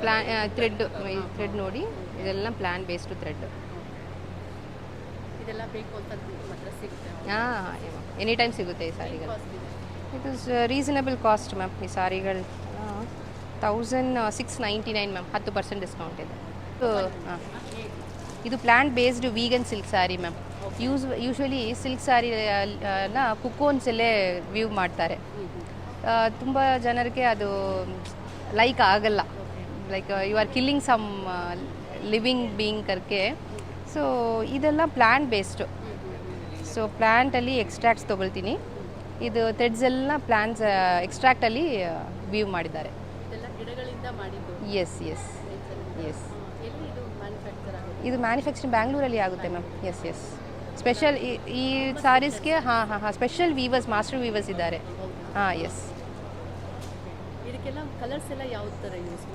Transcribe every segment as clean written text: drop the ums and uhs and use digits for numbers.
Plan thread thread ನೋಡಿ ಇದೆಲ್ಲ plan based thread. ಇದೆಲ್ಲ ಬೇಕು ಅಂತ ಮಾತ್ರ ಸಿಗುತ್ತೆ. ಎನಿ ಟೈಮ್ ಸಿಗುತ್ತೆ ಈ ಸಾರಿಗಳು. It is reasonable cost ma'am. ಈ ಸಾರಿಗಳು 1699 ಮ್ಯಾಮ್, 10% ಡಿಸ್ಕೌಂಟ್ ಇದೆ. ಇದು plant based vegan silk sari ma'am. Usually silk sari ಎಲ್ಲ ಕುಕ್ಕೋನ್ಸಲ್ಲೇ ವ್ಯೂ ಮಾಡ್ತಾರೆ. ತುಂಬ ಜನರಿಗೆ ಅದು ಲೈಕ್ ಆಗಲ್ಲ. Like you are killing some living being ಕರ್ಕೆ. ಸೊ ಇದೆಲ್ಲ ಪ್ಲಾಂಟ್ ಬೇಸ್ಡು. ಸೊ ಪ್ಲ್ಯಾಂಟಲ್ಲಿ ಎಕ್ಸ್ಟ್ರಾಕ್ಟ್ಸ್ ತೊಗೊಳ್ತೀನಿ. ಇದು ಥ್ರೆಡ್ಸ್ ಎಲ್ಲ ಪ್ಲಾಂಟ್ಸ್ ಎಕ್ಸ್ಟ್ರಾಕ್ಟಲ್ಲಿ ವ್ಯೂ ಮಾಡಿದ್ದಾರೆ. Yes yes yes. ಇದು ಮ್ಯಾನುಫ್ಯಾಕ್ಚರಿಂಗ್ ಬ್ಯಾಂಗ್ಳೂರಲ್ಲಿ ಆಗುತ್ತೆ ಮ್ಯಾಮ್. Yes yes. ಸ್ಪೆಷಲ್ ಈ ಸಾರೀಸ್ಗೆ ಸ್ಪೆಷಲ್ ವೀವರ್ಸ್, ಮಾಸ್ಟರ್ ವೀವರ್ಸ್ ಇದ್ದಾರೆ. ಎಸ್.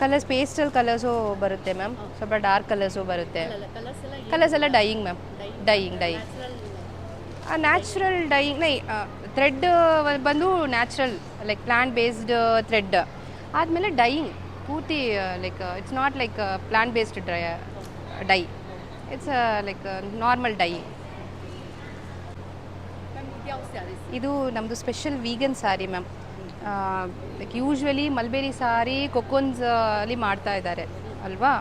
ಕಲರ್ಸ್ ಪೇಸ್ಟಲ್ ಕಲರ್ಸು ಬರುತ್ತೆ ಮ್ಯಾಮ್, ಸ್ವಲ್ಪ ಡಾರ್ಕ್ ಕಲರ್ಸು ಬರುತ್ತೆ. ಕಲರ್ಸ್ ಎಲ್ಲ dyeing ma'am, dyeing natural dyeing. Thread ಬಂದು natural like plant based thread ಆದಮೇಲೆ ಡೈಯಿಂಗ್ ಪೂರ್ತಿ like it's not like plant based dye, it's like normal dye. ಇದು ನಮ್ಮದು special vegan sari ma'am. Like usually mulberry sari cocoons ಅಲ್ಲಿ ಮಾಡ್ತಾ ಇದ್ದಾರೆ ಅಲ್ವಾ.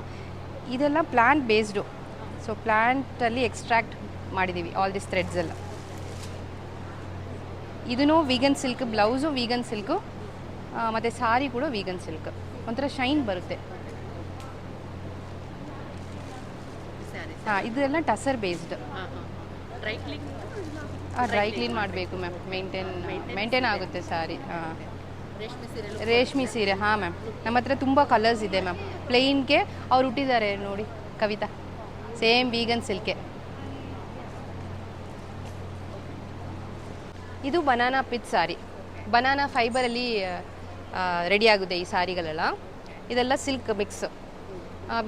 ಇದೆಲ್ಲ ಪ್ಲಾಂಟ್ ಬೇಸ್ಡು. ಸೊ ಪ್ಲಾಂಟಲ್ಲಿ ಎಕ್ಸ್ಟ್ರಾಕ್ಟ್ ಮಾಡಿದ್ದೀವಿ ಆಲ್ ದಿಸ್ ಥ್ರೆಡ್ಸ್ ಎಲ್ಲ. ಇದೂ vegan silk, blouse vegan silk, ಮತ್ತು ಸಾರಿ ಕೂಡ ವೀಗನ್ ಸಿಲ್ಕ್. ಒಂಥರ ಶೈನ್ ಬರುತ್ತೆ. ಇದೆಲ್ಲ ಟಸರ್ ಬೇಸ್ಡ್. ಡ್ರೈ ಕ್ಲೀನ್ ಮಾಡಬೇಕು ಮ್ಯಾಮ್. ಮೇಂಟೈನ್ ಆಗುತ್ತೆ ಸಾರಿ. ರೇಷ್ಮೆ ಸೀರೆ ಮ್ಯಾಮ್. ನಮ್ಮ ಹತ್ರ ತುಂಬ ಕಲರ್ಸ್ ಇದೆ ಮ್ಯಾಮ್. ಪ್ಲೇನ್ಗೆ ಅವ್ರು ಹುಟ್ಟಿದ್ದಾರೆ ನೋಡಿ, ಕವಿತಾ, ಸೇಮ್ ವೀಗನ್ ಸಿಲ್ಕೆ. ಇದು ಬನಾನಾ ಪಿಚ್ ಸಾರಿ. ಬನಾನಾ ಫೈಬರಲ್ಲಿ ರೆಡಿ ಆಗುತ್ತೆ ಈ ಸಾರಿಗಳೆಲ್ಲ. ಇದೆಲ್ಲ silk mix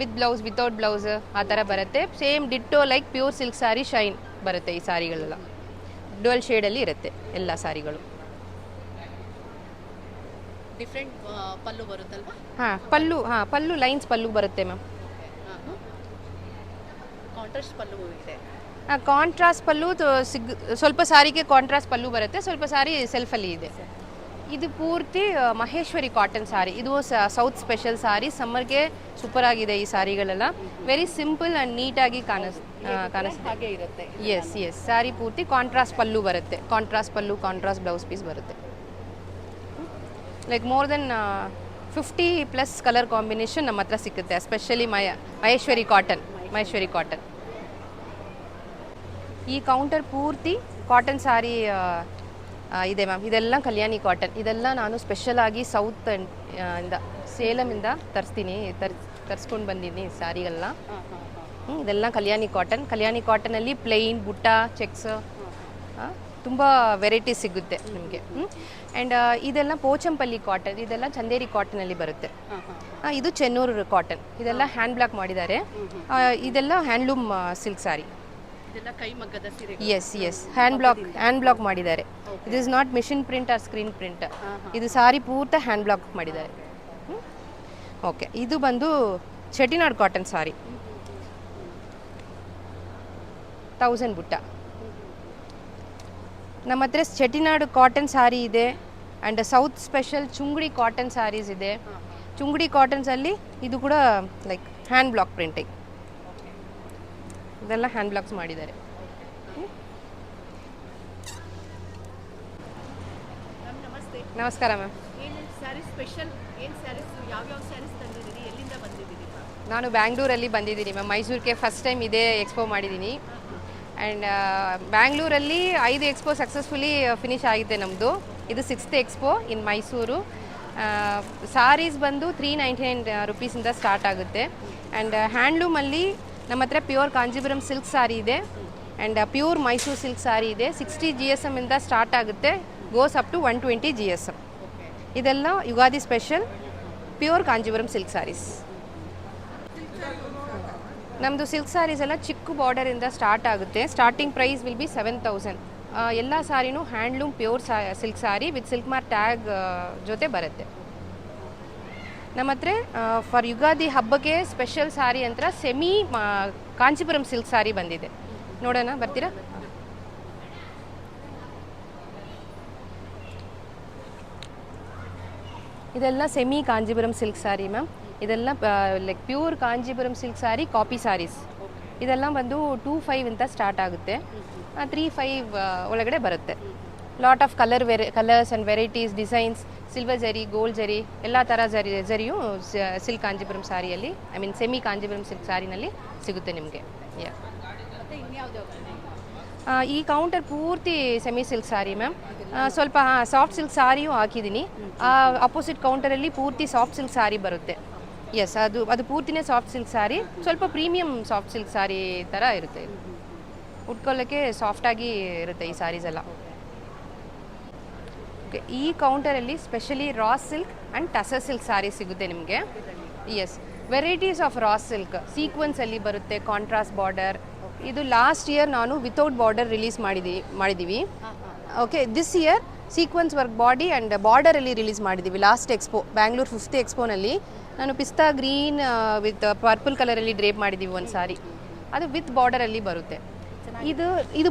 with blouse, without blouse ಆ ಥರ ಬರುತ್ತೆ. Same ditto like pure silk sari shine ಬರುತ್ತೆ ಈ ಸಾರಿಗಳೆಲ್ಲ. ಡ್ಯುಯಲ್ ಶೇಡಲ್ಲಿ ಇರುತ್ತೆ ಎಲ್ಲ ಸಾರಿಗಳು. ಡಿಫ್ರೆಂಟ್ ಪಲ್ಲು ಬರುತ್ತಲ್ವಾ? ಪಲ್ಲು ಲೈನ್ಸ್ ಪಲ್ಲು ಬರುತ್ತೆ ಮ್ಯಾಮ್. ಕಾಂಟ್ರಾಸ್ಟ್ ಪಲ್ಲು ಇದೆ. ಕಾಂಟ್ರಾಸ್ಟ್ ಪಲ್ಲು ಸ್ವಲ್ಪ ಸಾರಿಗೆ ಕಾಂಟ್ರಾಸ್ಟ್ ಪಲ್ಲು ಬರುತ್ತೆ, ಸ್ವಲ್ಪ ಸಾರಿ ಸೆಲ್ಫಲ್ಲಿ ಇದೆ. ಇದು ಪೂರ್ತಿ ಮಹೇಶ್ವರಿ ಕಾಟನ್ ಸಾರಿ. ಇದು ಸೌತ್ ಸ್ಪೆಷಲ್ ಸಾರಿ. ಸಮ್ಮರ್ಗೆ ಸೂಪರ್ ಆಗಿದೆ ಈ ಸಾರಿಗಳೆಲ್ಲ. ವೆರಿ ಸಿಂಪಲ್ ಆ್ಯಂಡ್ ನೀಟಾಗಿ ಕಾಣಿಸುತ್ತೆ. ಇರುತ್ತೆ. S S. ಸಾರಿ ಪೂರ್ತಿ ಕಾಂಟ್ರಾಸ್ಟ್ ಪಲ್ಲು ಬರುತ್ತೆ. ಕಾಂಟ್ರಾಸ್ಟ್ ಪಲ್ಲು, ಕಾಂಟ್ರಾಸ್ಟ್ ಬ್ಲೌಸ್ ಪೀಸ್ ಬರುತ್ತೆ. Like more than 50+ colour combination ನಮ್ಮ ಹತ್ರ ಸಿಗುತ್ತೆ. Especially Maheshwari cotton. ಈ ಕೌಂಟರ್ ಪೂರ್ತಿ ಕಾಟನ್ ಸಾರಿ ಇದೆ ಮ್ಯಾಮ್. ಇದೆಲ್ಲ ಕಲ್ಯಾಣಿ ಕಾಟನ್. ಇದೆಲ್ಲ ನಾನು ಸ್ಪೆಷಲಾಗಿ ಸೌತ್ ಇಂದ ಸೇಲಮಿಂದ ತರಿಸ್ಕೊಂಡು ಬಂದಿದ್ದೀನಿ ಸಾರಿಗಳನ್ನ. ಇದೆಲ್ಲ ಕಲ್ಯಾಣಿ ಕಾಟನಲ್ಲಿ ಪ್ಲೈನ್, ಬುಟ್ಟ, ಚೆಕ್ಸ್ ತುಂಬ ವೆರೈಟಿ ಸಿಗುತ್ತೆ ನಿಮಗೆ. ಆ್ಯಂಡ್ ಇದೆಲ್ಲ ಪೋಚಂಪಲ್ಲಿ ಕಾಟನ್. ಇದೆಲ್ಲ ಚಂದೇರಿ ಕಾಟನಲ್ಲಿ ಬರುತ್ತೆ. ಇದು ಚೆನ್ನೂರು ಕಾಟನ್. ಇದೆಲ್ಲ ಹ್ಯಾಂಡ್ ಬ್ಲಾಕ್ ಮಾಡಿದ್ದಾರೆ. ಇದೆಲ್ಲ handloom silk sari. Yes. Hand block ಮಾಡಿದ್ದಾರೆ. It is not machine print or screen print. ಇದು ಸಾರಿ ಪೂರ್ತಿ ಹ್ಯಾಂಡ್ ಬ್ಲಾಕ್ ಮಾಡಿದ್ದಾರೆ. ಓಕೆ. ಇದು ಬಂದು ಚೆಟಿನಾಡ್ ಕಾಟನ್ ಸಾರಿ. 1000 ಬುಟ್ಟ. ನಮ್ಮ ಹತ್ರ ಚೆಟಿನಾಡು ಕಾಟನ್ ಸಾರಿ ಇದೆ. And south special Sungudi cotton saris ಇದೆ. ಚುಂಗುಡಿ ಕಾಟನ್ಸಲ್ಲಿ ಇದು ಕೂಡ ಲೈಕ್ ಹ್ಯಾಂಡ್ ಬ್ಲಾಕ್ ಪ್ರಿಂಟಿಂಗ್. ಇದೆಲ್ಲ ಹ್ಯಾಂಡ್ ಬ್ಲಾಕ್ಸ್ ಮಾಡಿದ್ದಾರೆ. ನಮಸ್ಕಾರ ಮ್ಯಾಮ್. ನಾನು ಬ್ಯಾಂಗ್ಳೂರಲ್ಲಿ ಬಂದಿದ್ದೀನಿ ಮ್ಯಾಮ್. ಮೈಸೂರಿಗೆ ಫಸ್ಟ್ ಟೈಮ್ ಇದೇ ಎಕ್ಸ್ಪೋ ಮಾಡಿದ್ದೀನಿ. ಆ್ಯಂಡ್ ಬ್ಯಾಂಗ್ಳೂರಲ್ಲಿ 5 ಎಕ್ಸ್ಪೋ ಸಕ್ಸಸ್ಫುಲಿ ಫಿನಿಶ್ ಆಗಿದೆ ನಮ್ಮದು. ಇದು 6th ಎಕ್ಸ್ಪೋ ಇನ್ ಮೈಸೂರು. ಸಾರೀಸ್ ಬಂದು 399 ರುಪೀಸಿಂದ ಸ್ಟಾರ್ಟ್ ಆಗುತ್ತೆ. ಆ್ಯಂಡ್ ಹ್ಯಾಂಡ್ಲೂಮಲ್ಲಿ ನಮ್ಮ ಹತ್ರ ಪ್ಯೂರ್ ಕಾಂಜೀಪುರಂ ಸಿಲ್ಕ್ ಸಾರಿ ಇದೆ. ಆ್ಯಂಡ್ ಪ್ಯೂರ್ ಮೈಸೂರು ಸಿಲ್ಕ್ ಸಾರಿ ಇದೆ. 60 GSM ಇಂದ ಸ್ಟಾರ್ಟ್ ಆಗುತ್ತೆ, ಗೋಸ್ ಅಪ್ ಟು 120 GSM. ಇದೆಲ್ಲ Ugadi special pure Kanchipuram silk saris. ನಮ್ಮದು ಸಿಲ್ಕ್ ಸಾರೀಸ್ ಎಲ್ಲ ಚಿಕ್ಕ ಬಾರ್ಡರಿಂದ ಸ್ಟಾರ್ಟ್ ಆಗುತ್ತೆ. Starting price will be 7000. ಎಲ್ಲ ಸಾರಿನೂ handloom pure silk sari with silk mark tag ಜೊತೆ ಬರುತ್ತೆ. ನಮ್ಮ ಹತ್ರ ಫಾರ್ ಯುಗಾದಿ ಹಬ್ಬಕ್ಕೆ ಸ್ಪೆಷಲ್ ಸಾರಿ ಅಂತ ಸೆಮಿ ಕಾಂಚೀಪುರಂ ಸಿಲ್ಕ್ ಸಾರಿ ಬಂದಿದೆ. ನೋಡೋಣ, ಬರ್ತೀರಾ? ಇದೆಲ್ಲ semi Kanchipuram silk sari ma'am. ಇದೆಲ್ಲ like pure Kanchipuram silk sari copy saris. ಇದೆಲ್ಲ ಬಂದು 2.5 ಅಂತ ಸ್ಟಾರ್ಟ್ ಆಗುತ್ತೆ, 3.5 ಒಳಗಡೆ ಬರುತ್ತೆ. Lot of colours and varieties, designs, silver zari, gold zari, ಎಲ್ಲ ಥರ ಜರಿಯು ಸಿಲ್ಕ್ ಕಾಂಜೀಪುರಂ ಸಾರಿಯಲ್ಲಿ, I mean semi Kanchipuram silk ಸಾರಿನಲ್ಲಿ ಸಿಗುತ್ತೆ ನಿಮಗೆ. ಮತ್ತೆ ಇನ್ಯಾವುದೇ ಈ ಕೌಂಟರ್ ಪೂರ್ತಿ ಸೆಮಿ ಸಿಲ್ಕ್ ಸಾರಿ ಮ್ಯಾಮ್. ಸ್ವಲ್ಪ ಸಾಫ್ಟ್ ಸಿಲ್ಕ್ ಸಾರಿಯೂ ಹಾಕಿದ್ದೀನಿ. ಅಪೋಸಿಟ್ ಕೌಂಟರಲ್ಲಿ ಪೂರ್ತಿ ಸಾಫ್ಟ್ ಸಿಲ್ಕ್ ಸಾರಿ ಬರುತ್ತೆ. ಎಸ್, ಅದು ಪೂರ್ತಿನೇ ಸಾಫ್ಟ್ ಸಿಲ್ಕ್ ಸಾರಿ, ಸ್ವಲ್ಪ ಪ್ರೀಮಿಯಂ ಸಾಫ್ಟ್ ಸಿಲ್ಕ್ ಸಾರಿ ಥರ ಇರುತ್ತೆ. ಉಟ್ಕೊಳ್ಳೋಕ್ಕೆ ಸಾಫ್ಟಾಗಿ ಇರುತ್ತೆ ಈ ಸಾರೀಸ್ ಎಲ್ಲ. ಓಕೆ, ಈ ಕೌಂಟರಲ್ಲಿ specially raw silk and tussar silk sari ಸಿಗುತ್ತೆ ನಿಮಗೆ. Yes, varieties of raw silk ಸೀಕ್ವೆನ್ಸಲ್ಲಿ ಬರುತ್ತೆ, ಕಾಂಟ್ರಾಸ್ಟ್ ಬಾರ್ಡರ್. ಇದು ಲಾಸ್ಟ್ ಇಯರ್ ನಾನು ವಿತೌಟ್ ಬಾರ್ಡರ್ ರಿಲೀಸ್ ಮಾಡಿದ್ದೀವಿ. Okay, this year sequence work body and ಬಾರ್ಡರಲ್ಲಿ ರಿಲೀಸ್ ಮಾಡಿದ್ದೀವಿ. ಲಾಸ್ಟ್ ಎಕ್ಸ್ಪೋ, ಬ್ಯಾಂಗ್ಳೂರ್ 5th ಎಕ್ಸ್ಪೋನಲ್ಲಿ ನಾನು ಪಿಸ್ತಾ ಗ್ರೀನ್ ವಿತ್ ಪರ್ಪಲ್ ಕಲರಲ್ಲಿ ಡ್ರೇಪ್ ಮಾಡಿದ್ದೀವಿ ಒಂದು ಸಾರಿ. ಅದು ವಿತ್ ಬಾರ್ಡರಲ್ಲಿ ಬರುತ್ತೆ. ಇದು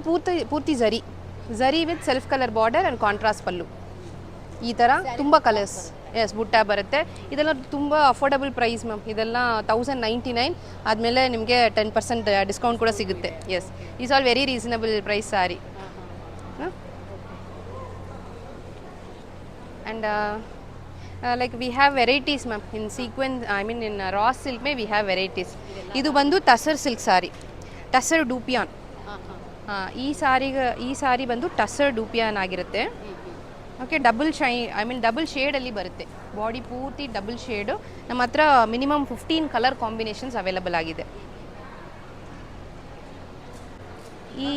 ಪೂರ್ತಿ zari with self colour border and contrast ಪಲ್ಲು. ಈ ಥರ ತುಂಬ ಕಲರ್ಸ್. ಎಸ್, ಬುಟ್ಟ ಬರುತ್ತೆ. ಇದೆಲ್ಲ ತುಂಬ ಅಫೋರ್ಡಬಲ್ ಪ್ರೈಸ್ ಮ್ಯಾಮ್. ಇದೆಲ್ಲ 1099 ಆದಮೇಲೆ ನಿಮಗೆ 10% ಡಿಸ್ಕೌಂಟ್ ಕೂಡ ಸಿಗುತ್ತೆ. Yes, is all very reasonable price sari. And like we have varieties ma'am in sequence, I mean in raw silk we have varieties. ಇದು ಬಂದು ಟಸರ್ ಸಿಲ್ಕ್ ಸಾರಿ, ಟಸರ್ ಡೂಪಿಯಾನ್. ಈ ಸಾರಿ ಬಂದು ಟಸರ್ ಡೂಪಿಯಾನ್ ಆಗಿರುತ್ತೆ. ಓಕೆ, ಡಬಲ್ ಶೇಡಲ್ಲಿ ಬರುತ್ತೆ. ಬಾಡಿ ಪೂರ್ತಿ ಡಬಲ್ ಶೇಡು. ನಮ್ಮ ಹತ್ರ ಮಿನಿಮಮ್ 15 ಕಲರ್ ಕಾಂಬಿನೇಷನ್ಸ್ ಅವೈಲಬಲ್ ಆಗಿದೆ. ಈ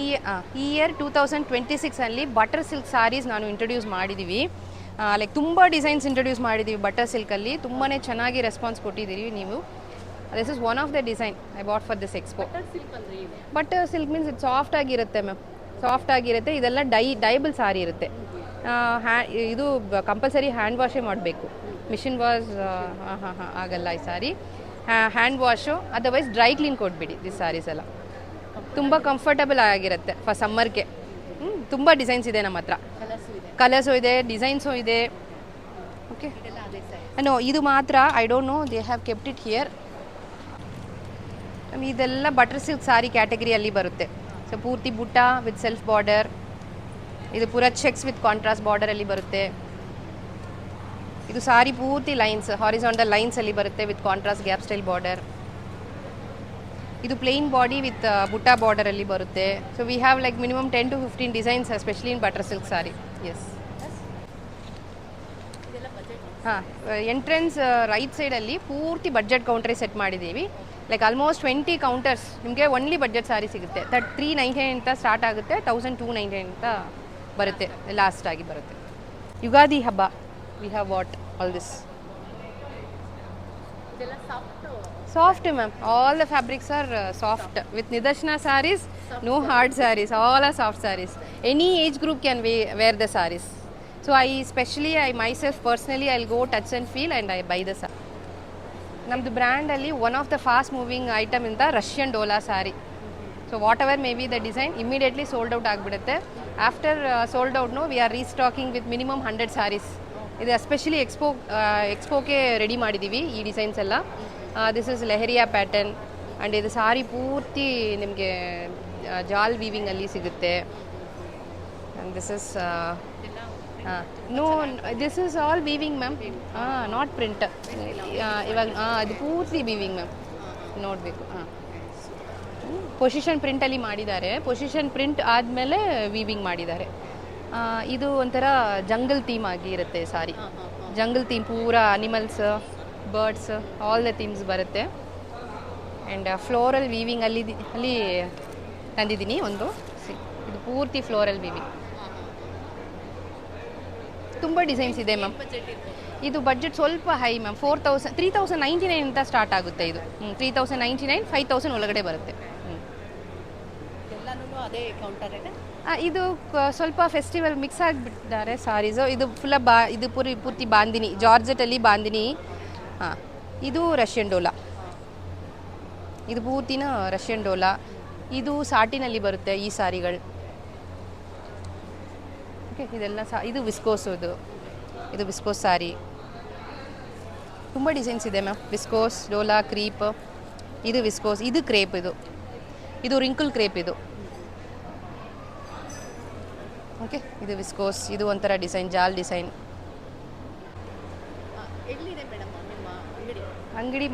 ಇಯರ್ 2026ಅಲ್ಲಿ ಬಟರ್ ಸಿಲ್ಕ್ ಸಾರೀಸ್ ನಾನು ಇಂಟ್ರೊಡ್ಯೂಸ್ ಮಾಡಿದ್ದೀವಿ. ಲೈಕ್ ತುಂಬ ಡಿಸೈನ್ಸ್ ಇಂಟ್ರೊಡ್ಯೂಸ್ ಮಾಡಿದ್ದೀವಿ ಬಟರ್ ಸಿಲ್ಕಲ್ಲಿ. ತುಂಬಾ ಚೆನ್ನಾಗಿ ರೆಸ್ಪಾನ್ಸ್ ಕೊಟ್ಟಿದ್ದೀರಿ ನೀವು. This is one of the design I bought for this expo. Butter silk means ಇದು ಸಾಫ್ಟ್ ಆಗಿರುತ್ತೆ ಮ್ಯಾಮ್, ಸಾಫ್ಟ್ ಆಗಿರುತ್ತೆ. ಇದೆಲ್ಲ ಡೈಬಲ್ ಸಾರಿ ಇರುತ್ತೆ. ಇದು ಕಂಪಲ್ಸರಿ ಹ್ಯಾಂಡ್ ವಾಶೇ ಮಾಡಬೇಕು, ಮಿಷಿನ್ ವಾಶ್ ಆಗಲ್ಲ ಈ sari. Hand wash, otherwise dry clean ಕೊಟ್ಬಿಡಿ. ದಿಸ್ ಸಾರೀಸ್ ಎಲ್ಲ ತುಂಬ ಕಂಫರ್ಟಬಲ್ ಆಗಿರುತ್ತೆ ಫಾರ್ ಸಮ್ಮರ್ಗೆ. ತುಂಬ ಡಿಸೈನ್ಸ್ ಇದೆ ನಮ್ಮ ಹತ್ರ, ಕಲರ್ಸು ಇದೆ, ಡಿಸೈನ್ಸು ಇದೆ. ಓಕೆ, ನೋ ಇದು ಮಾತ್ರ I don't know, they have kept it here. ಇದೆಲ್ಲ ಬಟರ್ ಸಿಲ್ಕ್ ಸಾರಿ ಕ್ಯಾಟಗರಿಯಲ್ಲಿ ಬರುತ್ತೆ. ಸೊ ಪೂರ್ತಿ ಬುಟ್ಟ ವಿತ್ ಸೆಲ್ಫ್ ಬಾರ್ಡರ್. ಇದು ಪೂರ ಚೆಕ್ಸ್ ವಿತ್ ಕಾಂಟ್ರಾಸ್ಟ್ ಬಾರ್ಡರಲ್ಲಿ ಬರುತ್ತೆ. ಇದು ಸಾರಿ ಪೂರ್ತಿ ಲೈನ್ಸ್, ಹಾರಿಸಾಂಟಲ್ ಲೈನ್ಸಲ್ಲಿ ಬರುತ್ತೆ with contrast gap style border. ಇದು ಪ್ಲೇನ್ ಬಾಡಿ ವಿತ್ ಬುಟ್ಟ ಬಾರ್ಡರಲ್ಲಿ ಬರುತ್ತೆ. So we have like minimum 10 to 15 designs especially in butter silk sari. Yes, ಹಾಂ, ಎಂಟ್ರೆನ್ಸ್ ರೈಟ್ ಸೈಡಲ್ಲಿ ಪೂರ್ತಿ ಬಡ್ಜೆಟ್ ಕೌಂಟ್ರೇ ಸೆಟ್ ಮಾಡಿದ್ದೀವಿ. ಲೈಕ್ ಆಲ್ಮೋಸ್ಟ್ 20 ಕೌಂಟರ್ಸ್ ನಿಮಗೆ ಒನ್ಲಿ ಬಡ್ಜೆಟ್ ಸಾರಿ ಸಿಗುತ್ತೆ. 399 ಅಂತ ಸ್ಟಾರ್ಟ್ ಆಗುತ್ತೆ, 1299 ಅಂತ ಬರುತ್ತೆ, ಲಾಸ್ಟ್ ಆಗಿ ಬರುತ್ತೆ. ಯುಗಾದಿ ಹಬ್ಬ we have what all this. Soft ma'am, all the fabrics are soft. With Nidarshana sarees, no hard sarees, all are soft sarees. Any age group can wear the sarees. So I myself personally I'll go touch and feel and I buy the saree. Namdu brand alli one of the fast moving item in the Russian Dola saree. So whatever may be the design, immediately sold out agbidutte. After sold out, no, we are restocking with minimum 100 sarees. ಇದು especially ಎಕ್ಸ್ಪೋಗೆ ready ಮಾಡಿದ್ದೀವಿ ಈ designs ಎಲ್ಲ. This is leheriya pattern and ಇದು ಸಾರಿ ಪೂರ್ತಿ ನಿಮಗೆ ಜಾಲ್ ವೀವಿಂಗಲ್ಲಿ ಸಿಗುತ್ತೆ. And this is no, this is all weaving ma'am, not print. ಇವಾಗ ಅದು ಪೂರ್ತಿ ವೀವಿಂಗ್ ಮ್ಯಾಮ್, ನೋಡಬೇಕು. ಪೊಸಿಷನ್ ಪ್ರಿಂಟಲ್ಲಿ ಮಾಡಿದ್ದಾರೆ. ಪೊಸಿಷನ್ ಪ್ರಿಂಟ್ ಆದಮೇಲೆ ವೀವಿಂಗ್ ಮಾಡಿದ್ದಾರೆ. ಇದು ಒಂಥರ ಜಂಗಲ್ ಥೀಮ್ ಆಗಿ ಇರುತ್ತೆ ಸಾರಿ. ಜಂಗಲ್ ಥೀಮ್ ಪೂರ animals, birds, all the themes ಬರುತ್ತೆ. ಆ್ಯಂಡ್ ಫ್ಲೋರಲ್ ವೀವಿಂಗ್ ಅಲ್ಲಿ ತಂದಿದ್ದೀನಿ ಒಂದು. ಇದು ಪೂರ್ತಿ ಫ್ಲೋರಲ್ ವೀವಿಂಗ್. ತುಂಬ ಡಿಸೈನ್ಸ್ ಇದೆ ಮ್ಯಾಮ್. ಇದು ಬಡ್ಜೆಟ್ ಸ್ವಲ್ಪ ಹೈ ಮ್ಯಾಮ್, 3099 ಅಂತ ಸ್ಟಾರ್ಟ್ ಆಗುತ್ತೆ. ಇದು 3099, 5000 ಒಳಗಡೆ ಬರುತ್ತೆ. ಅದೇ ಕೌಂಟರ್ ಇದೆ. ಇದು ಸ್ವಲ್ಪ ಫೆಸ್ಟಿವಲ್ ಮಿಕ್ಸ್ ಆಗಿಬಿಟ್ಟಿದ್ದಾರೆ ಸಾರೀಸು. ಇದು ಇದು ಪೂರ್ತಿ ಬಾಂದಿನಿ, ಜಾರ್ಜೆಟಲ್ಲಿ ಬಾಂದಿನಿ ಹಾಂ, ಇದು ರಷ್ಯನ್ ಡೋಲಾ. ಇದು ಪೂರ್ತಿನ ರಷ್ಯನ್ ಡೋಲಾ. ಇದು ಸಾಟಿನಲ್ಲಿ ಬರುತ್ತೆ ಈ ಸಾರಿಗಳು. ಓಕೆ, ಇದೆಲ್ಲ ಇದು ವಿಸ್ಕೋಸ್. ಇದು ವಿಸ್ಕೋಸ್ ಸಾರಿ. ತುಂಬ ಡಿಸೈನ್ಸ್ ಇದೆ ಮ್ಯಾಮ್. Viscose, Dhola, creep. ಇದು ವಿಸ್ಕೋಸ್, ಇದು ಕ್ರೇಪ್. ಇದು ರಿಂಕಲ್ ಕ್ರೇಪ್. ಓಕೆ, ಇದು ವಿಸ್ಕೋಸ್. ಇದು ಒಂಥರ ಡಿಸೈನ್, ಜಾಲ್ ಡಿಸೈನ್. ಎಲ್ಲಿದೆ ಮೇಡಮ್ ನಿಮ್ಮ ಅಂಗಡಿ ಅಂಗಡಿ?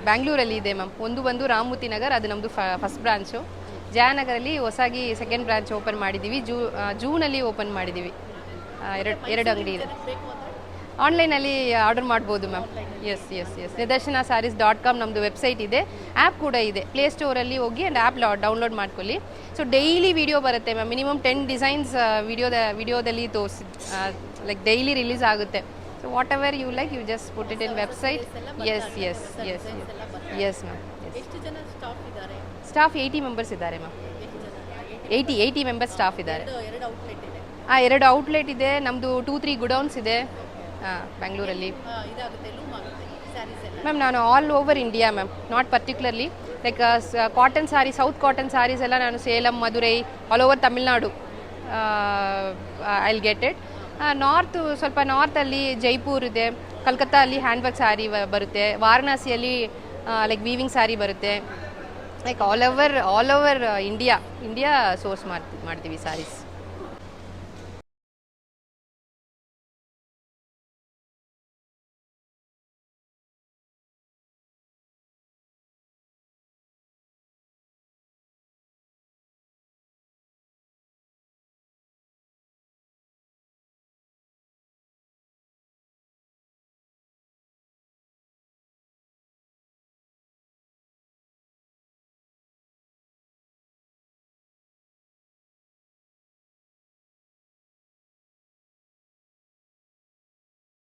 ಬ್ಯಾಂಗ್ಳೂರಲ್ಲಿ ಇದೆ ಮ್ಯಾಮ್. ಒಂದು ಬಂದು ರಾಮಮೂರ್ತಿ ನಗರ್, ಅದು ನಮ್ಮದು ಫಸ್ಟ್ ಬ್ರಾಂಚು. ಜಯನಗರಲ್ಲಿ ಹೊಸಾಗಿ ಸೆಕೆಂಡ್ ಬ್ರಾಂಚ್ ಓಪನ್ ಮಾಡಿದ್ದೀವಿ. ಜೂನಲ್ಲಿ ಓಪನ್ ಮಾಡಿದ್ದೀವಿ. ಎರಡು ಅಂಗಡಿ ಇದೆ. ಬೇಕು ಅಂದರೆ ಆನ್ಲೈನಲ್ಲಿ ಆರ್ಡರ್ ಮಾಡ್ಬೋದು ಮ್ಯಾಮ್. ಎಸ್ nidarshansarees.com ನಮ್ಮದು ವೆಬ್ಸೈಟ್ ಇದೆ. ಆ್ಯಪ್ ಕೂಡ ಇದೆ. ಪ್ಲೇಸ್ಟೋರಲ್ಲಿ ಹೋಗಿ ಆ್ಯಂಡ್ ಆ್ಯಪ್ ಡೌನ್ಲೋಡ್ ಮಾಡ್ಕೊಳ್ಳಿ. ಸೊ ಡೈಲಿ ವಿಡಿಯೋ ಬರುತ್ತೆ ಮ್ಯಾಮ್. ಮಿನಿಮಮ್ 10 ಡಿಸೈನ್ಸ್ ವಿಡಿಯೋದಲ್ಲಿ ತೋರಿಸಿ, ಲೈಕ್ ಡೈಲಿ ರಿಲೀಸ್ ಆಗುತ್ತೆ. So whatever you like, you just put it in website. Yes ma'am. ಎಷ್ಟು ಜನ ಸ್ಟಾಫ್ ಇದ್ದಾರೆ? ಸ್ಟಾಫ್ 80 ಮೆಂಬರ್ಸ್ ಇದ್ದಾರೆ ಮ್ಯಾಮ್. ಎಷ್ಟು ಜನ? 80 ಮೆಂಬರ್ಸ್ ಸ್ಟಾಫ್ ಇದ್ದಾರೆ. ಎರಡು ಔಟ್ಲೆಟ್ ಇದೆ. ಎರಡು ಔಟ್ಲೆಟ್ ಇದೆ. ನಮ್ಮದು 2-3 ಗುಡೌನ್ಸ್ ಇದೆ ಬ್ಯಾಂಗ್ಳೂರಲ್ಲಿ. ಇದಾಗುತ್ತೆ, ಲೂಮ್ ಆಗುತ್ತೆ ಸ್ಯಾರೀಸ್ ಎಲ್ಲ. ಮ್ಯಾಮ್ ನಾನು all over India ma'am, not particularly like cotton sari, south cotton sarees ಎಲ್ಲ ನಾನು Salem, Madurai, all over Tamil Nadu I will get it. ಸ್ವಲ್ಪ ನಾರ್ತಲ್ಲಿ ಜೈಪುರ್ ಇದೆ, ಕಲ್ಕತ್ತಾ ಅಲ್ಲಿ ಹ್ಯಾಂಡ್ ವರ್ಕ್ ಸಾರಿ ಬರುತ್ತೆ, ವಾರಣಾಸಿಯಲ್ಲಿ ಲೈಕ್ ವೀವಿಂಗ್ ಸಾರಿ ಬರುತ್ತೆ. Like all over India source ಮಾಡ್ತೀವಿ ಸಾರೀಸ್.